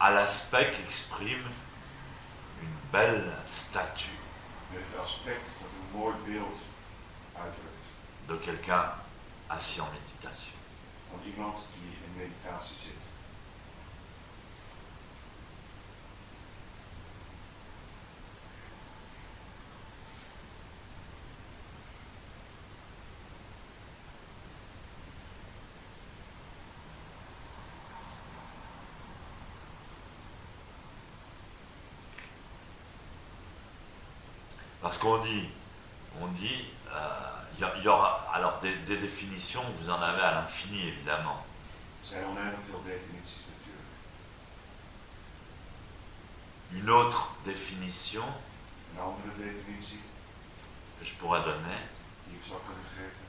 à l'aspect qu'exprime une belle statue met het aspect dat een mooi beeld uitdrukt. de quelqu'un assis en méditation. Van iemand die in meditatie zit. Parce qu'on dit, y aura alors des définitions, vous en avez à l'infini évidemment. Er zijn oneindig veel definities natuurlijk. Une autre définition Een andere definitie que je pourrais donner, die ik zou kunnen geven.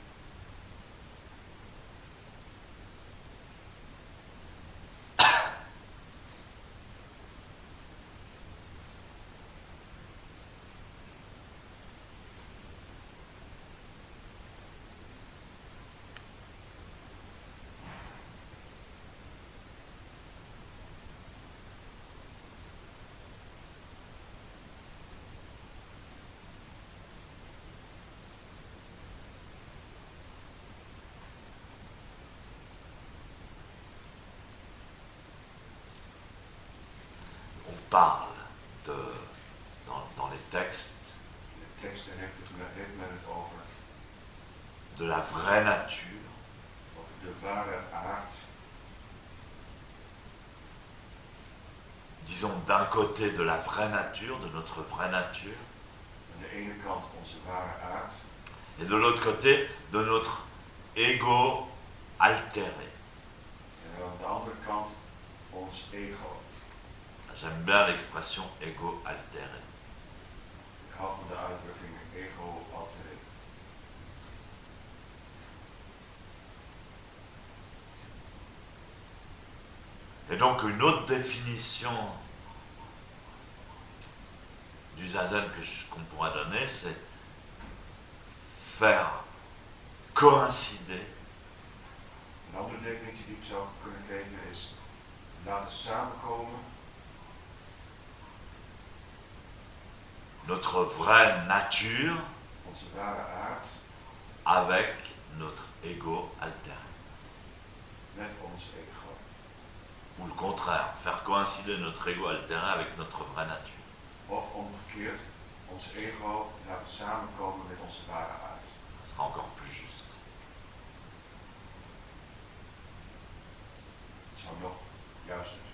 on parle dans les textes In de teksten heeft men het over de la vraie nature, de ware aard. disons d'un côté de la vraie nature, de notre vraie nature, Aan de ene kant onze ware aard. et de l'autre côté de notre ego altéré. En aan de andere kant ons ego. J'aime bien l'expression ego altéré. Ik hou van de uitdrukking ego altéré. Et donc une autre définition du zazen qu'on pourrait donner, c'est faire coïncider Een andere definitie die ik zou kunnen geven is laten samenkomen notre vraie nature onze ware aard avec notre ego altéré. met ons ego. Ou le contraire, faire coïncider notre ego altéré avec notre vraie nature. Of omgekeerd, ons ego laten samenkomen met onze ware aard. Ça sera encore plus juste. Het zou nog juister zijn.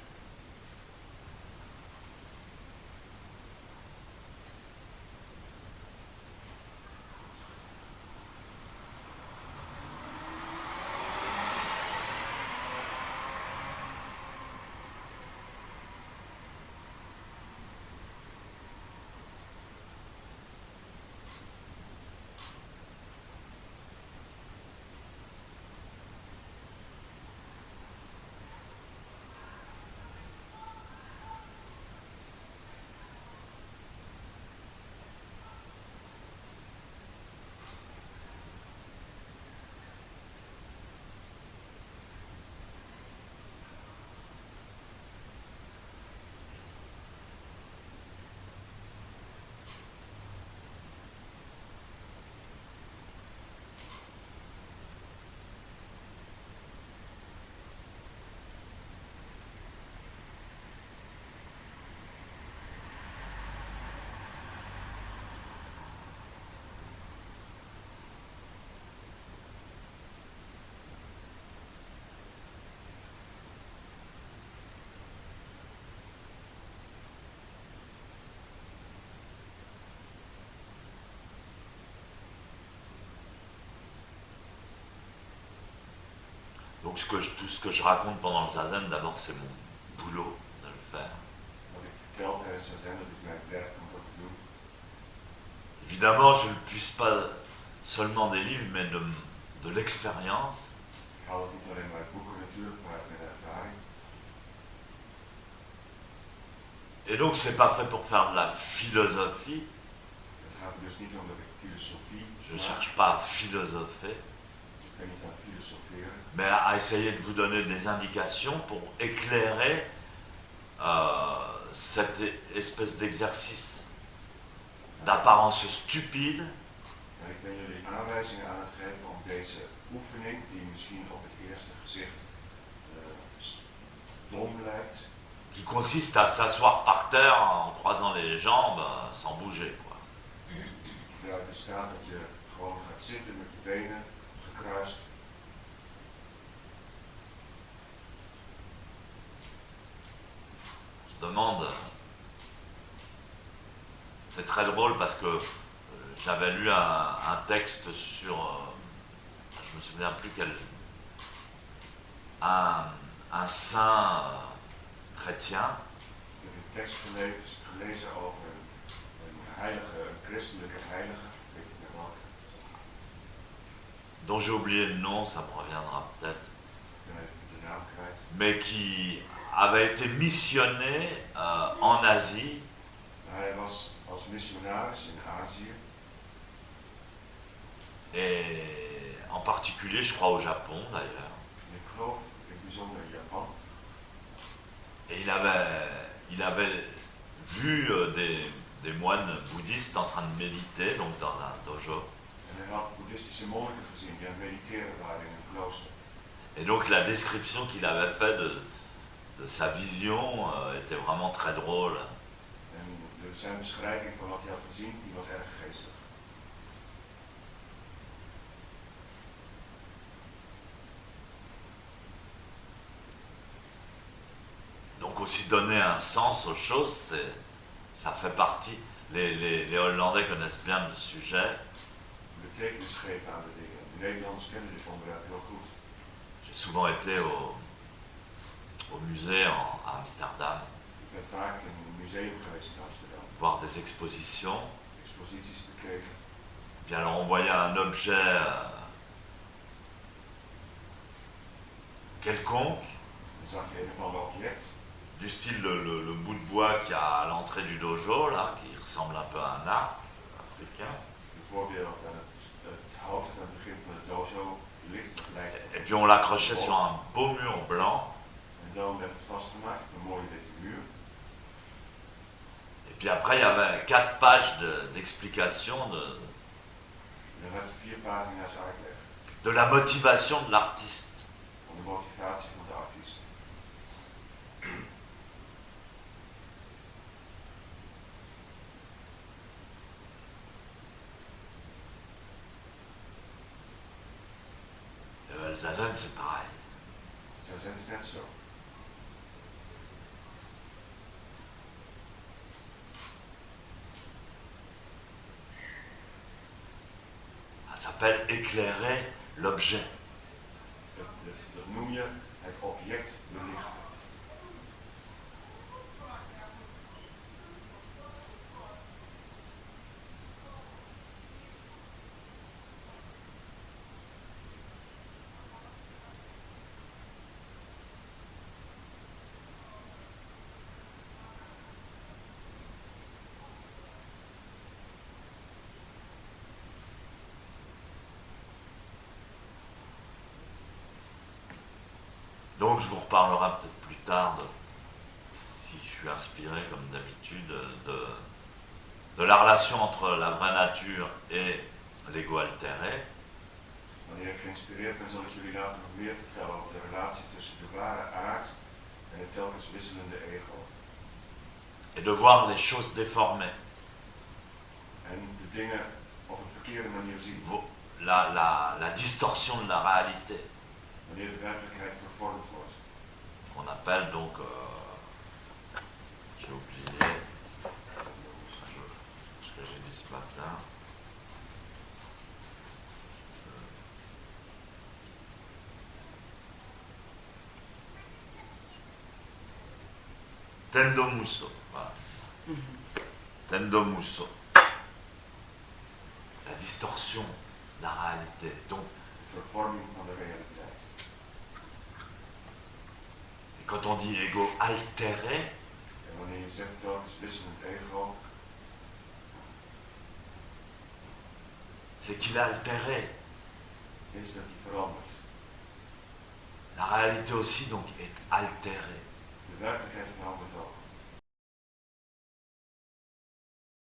Donc tout ce que je raconte pendant le zazen, d'abord c'est mon boulot de le faire. Wat ik vertel tijdens zazen, dat is mijn werk om dat te doen. Évidemment, je ne puise pas seulement des livres, mais de l'expérience. Ik haal het niet alleen maar uit boeken natuurlijk, maar uit mijn ervaring. Et donc c'est pas fait pour faire de la philosophie. Het gaat er dus niet om dat ik filosofie Je ne cherche pas à philosopher, ik ben niet aan het filosoferen, mais à essayer de vous donner des indications pour éclairer cette espèce d'exercice d'apparence stupide En ik ben jullie aanwijzingen aan het geven om deze oefening, die misschien op het eerste gezicht dom lijkt, qui consiste à s'asseoir par terre en croisant les jambes sans bouger, quoi. waaruit bestaat dat je gewoon gaat zitten met je benen gekruist. Je demande, c'est très drôle parce que j'avais lu un texte sur, je me souviens plus quel, un saint chrétien Ik heb een tekst gelezen over een heilige, een christelijke heilige, weet ik niet welke. dont j'ai oublié le nom, ça me reviendra peut-être, Ik ben even de naam kwijt. mais qui avait été missionné en Asie Hij was als missionaris in Azië, et en particulier, je crois, au Japon d'ailleurs. en ik geloof in het bijzonder in Japan. Et il avait vu des moines bouddhistes en train de méditer, donc dans un dojo. En hij had boeddhistische monniken gezien die aan het mediteren waren in een klooster. Et donc la description qu'il avait faite de sa vision était vraiment très drôle. En zijn beschrijving van wat hij had gezien, die was erg geestig. Donc aussi donner un sens aux choses, ça fait partie. Les Hollandais connaissent bien le sujet. Betekenis geven aan de dingen. De Nederlanders kennen dit onderwerp heel goed. J'ai souvent été au musée à Amsterdam, Ik ben vaak in een museum geweest in Amsterdam. voir des expositions. Exposities bekeken. Puis alors on voyait un objet quelconque, Dan zag je een of ander object. du style le bout de bois qu'il y a à l'entrée du dojo, là, qui ressemble un peu à un arc africain. Bijvoorbeeld aan het hout dat aan het begin van het dojo ligt gelijk. Et puis on l'accrochait sur un beau mur blanc. En dan werd het vastgemaakt op een mooie witte muur. Et puis après, il y avait 4 pages d'explication En dan had je 4 pagina's uitleg de la motivation de l'artiste. van de motivatie van de artiest. Le zazen, c'est pareil. Zo zijn het net zo. Ça s'appelle éclairer l'objet. Dat noem je het object belichten. Donc je vous reparlerai peut-être plus tard, si je suis inspiré comme d'habitude, de la relation entre la vraie nature et l'ego altéré. Wanneer ik geïnspireerd ben, zal ik jullie later nog meer vertellen over de relatie tussen de ware aard en het telkens wisselende ego. Et de voir les choses déformées. En de dingen op een verkeerde manier zien. La distorsion de la réalité. Wanneer de werkelijkheid vervormd wordt. On appelle donc, j'ai oublié ce que j'ai dit ce matin. Tendo Musso, voilà. Tendo Musso. La distorsion de la réalité. Donc, De vervorming van de realiteit. et quand on dit ego altéré, En wanneer je zegt telkens wisselend ego, c'est qu'il est altéré. is dat die verandert. La réalité aussi donc est altérée. De werkelijkheid verandert ook.